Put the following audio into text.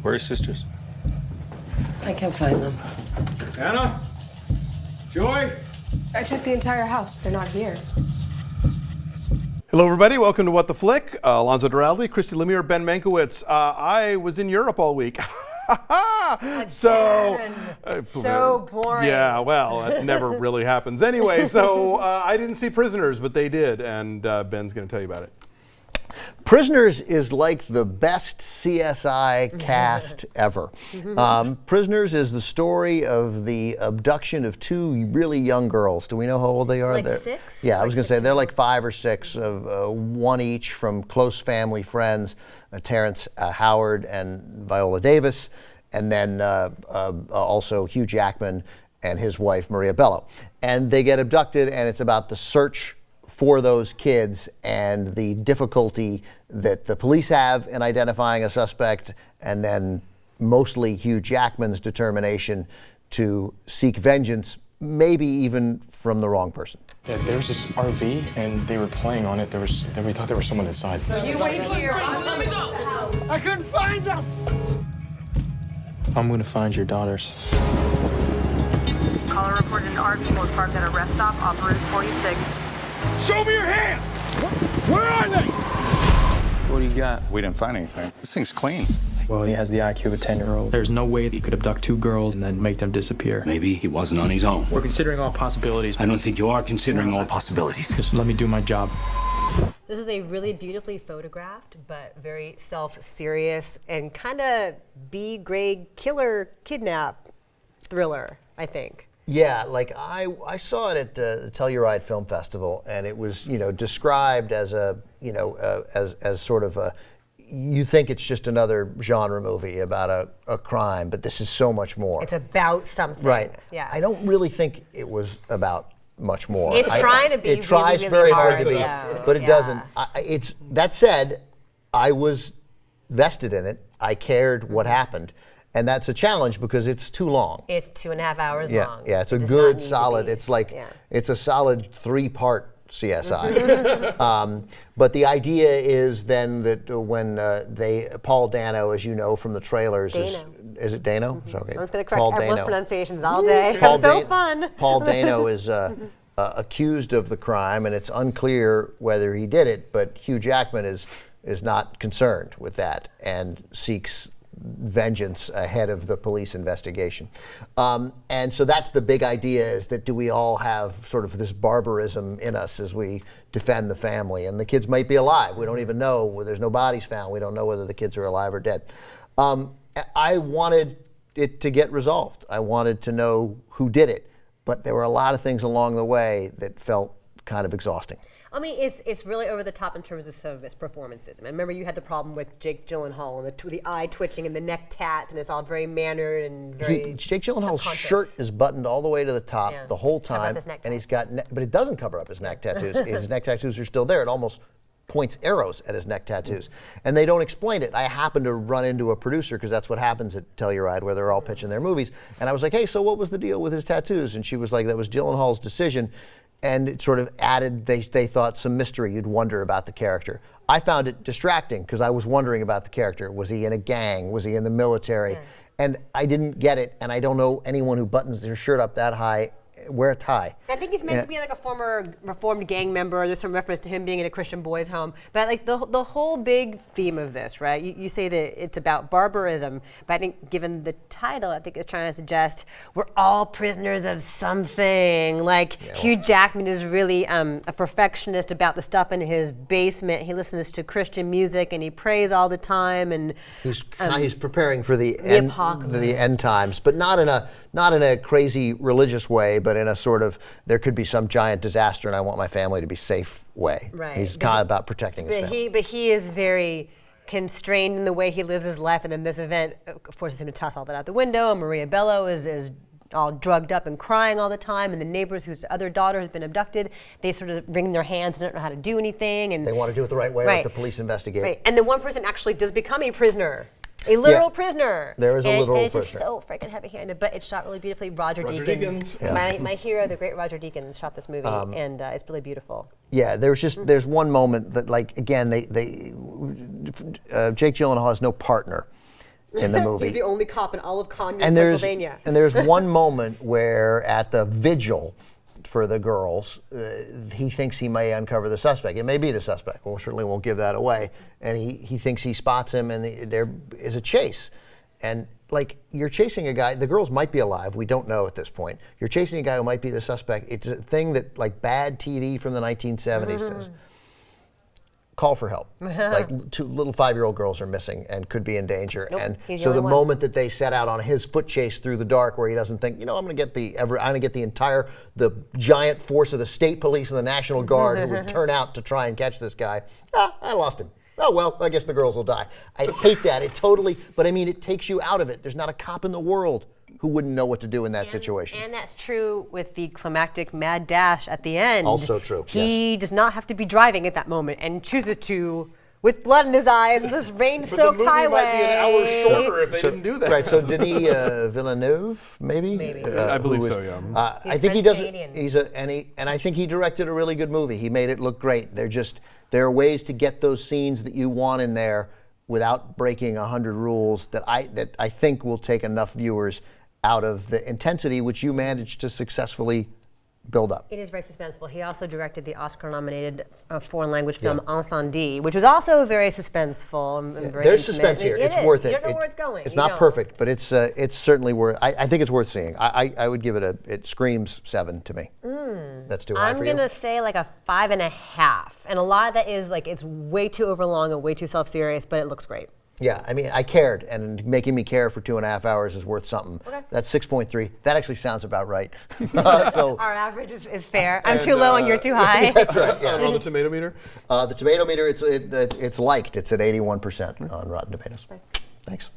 Where are your sisters? I can't find them. Anna? Joy? I checked the entire house. They're not here. Hello, everybody. Welcome to What the Flick. Alonso Duralde, Christy, Lemire, Ben Mankiewicz. I was in Europe all week. So boring. Yeah, well, that never really happens. Anyway, so I didn't see Prisoners, but they did, and Ben's going to tell you about it. Prisoners is like the best CSI cast ever. Prisoners is the story of the abduction of two really young girls. Do we know how old they are? Like They're, 6? Yeah, I was going to say they're like 5 or 6, of one each from close family friends, Terrence Howard and Viola Davis, and then also Hugh Jackman and his wife Maria Bello. And they get abducted, and it's about the search for those kids and the difficulty that the police have in identifying a suspect, and then mostly Hugh Jackman's determination to seek vengeance, maybe even from the wrong person. Yeah, there was this RV and they were playing on it. We thought there was someone inside. You wait here. Let me go. I couldn't find them. I'm gonna find your daughters. Caller reported an RV was parked at a rest stop off Route 46. Show me your hands! Where are they? What do you got? We didn't find anything. This thing's clean. Well, he has the IQ of a 10-year-old. There's no way he could abduct 2 girls and then make them disappear. Maybe he wasn't on his own. We're considering all possibilities. I don't think you are considering all possibilities. Just let me do my job. This is a really beautifully photographed, but very self-serious and kind of B-grade killer kidnap thriller, I think. Yeah, like I saw it at the Telluride Film Festival, and it was, described as a, as sort of a, you think it's just another genre movie about a crime, but this is so much more. It's about something. Right. Yeah. I don't really think it was about much more. It's trying to be. It tries really, very really hard to be, yeah. but it Yeah. doesn't. That said, I was vested in it. I cared what happened. And that's a challenge because it's too long. It's 2.5 hours long. Yeah, it's a It good, does not need solid, to be. it's like, Yeah. it's a solid 3-part CSI. But the idea is then that when Paul Dano, as you know from the trailers, is it Dano? Okay. I was going to correct Paul everyone's Dano. pronunciations all day. Paul It was so Da- fun. Paul Dano is accused of the crime, and it's unclear whether he did it, but Hugh Jackman is not concerned with that and seeks vengeance ahead of the police investigation. And so that's the big idea, is that do we all have sort of this barbarism in us as we defend the family? And the kids might be alive. We don't even know. There's no bodies found. We don't know whether the kids are alive or dead. I wanted it to get resolved. I wanted to know who did it. But there were a lot of things along the way that felt kind of exhausting. I mean, it's really over the top in terms of some of its performances. I mean, remember you had the problem with Jake Gyllenhaal and the eye twitching and the neck tats, and it's all very mannered and very Jake Gyllenhaal's subconscious. shirt is buttoned all the way to the top the whole Cover up time, his neck and he's tats. got, but it doesn't cover up his neck tattoos. His neck tattoos are still there. It almost points arrows at his neck tattoos, and they don't explain it. I happened to run into a producer, because that's what happens at Telluride, where they're all pitching their movies, and I was like, hey, so what was the deal with his tattoos? And she was like, that was Gyllenhaal's decision. And it sort of added, they thought, some mystery. You'd wonder about the character. I found it distracting because I was wondering about the character. Was he in a gang? Was he in the military? Yeah. And I didn't get it. And I don't know anyone who buttons their shirt up that high, wear a tie. I think he's meant to be like a former reformed gang member. There's some reference to him being in a Christian boys' home. But like the whole big theme of this, right? You say that it's about barbarism, but I think given the title, I think it's trying to suggest we're all prisoners of something. Like Hugh Jackman is really a perfectionist about the stuff in his basement. He listens to Christian music and he prays all the time. And he's preparing for the apocalypse. end times, but not in a crazy religious way, but in a sort of, there could be some giant disaster and I want my family to be safe way. Right. He's kind of about protecting his family. But he is very constrained in the way he lives his life, and then this event forces him to toss all that out the window, and Maria Bello is all drugged up and crying all the time, and the neighbors whose other daughter has been abducted, they sort of wring their hands and don't know how to do anything. And they want to do it the right way, let the police investigate. Right. And then one person actually does become a prisoner. A literal prisoner. There is a literal and it's prisoner. just so freaking heavy-handed, but it's shot really beautifully. Roger Deakins. Yeah. My hero, the great Roger Deakins, shot this movie, and it's really beautiful. Yeah, there's one moment that, like, again, Jake Gyllenhaal has no partner. in the movie. He's the only cop in all of Conyers, and Pennsylvania. there's one moment where at the vigil for the girls, he thinks he may uncover the suspect. It may be the suspect. We certainly won't give that away. And he thinks he spots him, and there is a chase. And like, you're chasing a guy, the girls might be alive, we don't know at this point. You're chasing a guy who might be the suspect. It's a thing that like bad TV from the 1970s does. Call for help. Like 2 little 5-year-old girls are missing and could be in danger. Nope, and he's so the the only one. moment that they set out on his foot chase through the dark, where he doesn't think, I'm going to get the giant force of the state police and the National Guard who would turn out to try and catch this guy. I lost him. Oh, well, I guess the girls will die. I hate that. But I mean, it takes you out of it. There's not a cop in the world who wouldn't know what to do in that situation. And that's true with the climactic mad dash at the end. Also true, He does not have to be driving at that moment and chooses to, with blood in his eyes and this rain-soaked highway. But the movie might be an hour shorter if they didn't do that. Right, so Denis Villeneuve, maybe? I believe so, yeah. I think he does it. And I think he directed a really good movie. He made it look great. There are ways to get those scenes that you want in there without breaking 100 rules that I think will take enough viewers out of the intensity which you managed to successfully build up. It is very suspenseful. He also directed the Oscar-nominated foreign language film Incendie, which was also very suspenseful and very There's intimate. suspense here. It It's is. worth it. You don't know where it's going. It's You not don't. perfect, but it's certainly worth. I think it's worth seeing. I would give it it screams 7 to me. That's too high I'm for you. gonna say like a 5.5, and a lot of that is like it's way too overlong and way too self-serious, but it looks great. Yeah, I mean, I cared, and making me care for 2.5 hours is worth something. Okay. That's 6.3. That actually sounds about right. So Our average is fair. I'm too low and you're too high. that's right. Yeah. On the tomato meter? The tomato meter, it's liked. It's at 81% on Rotten Tomatoes. Thanks.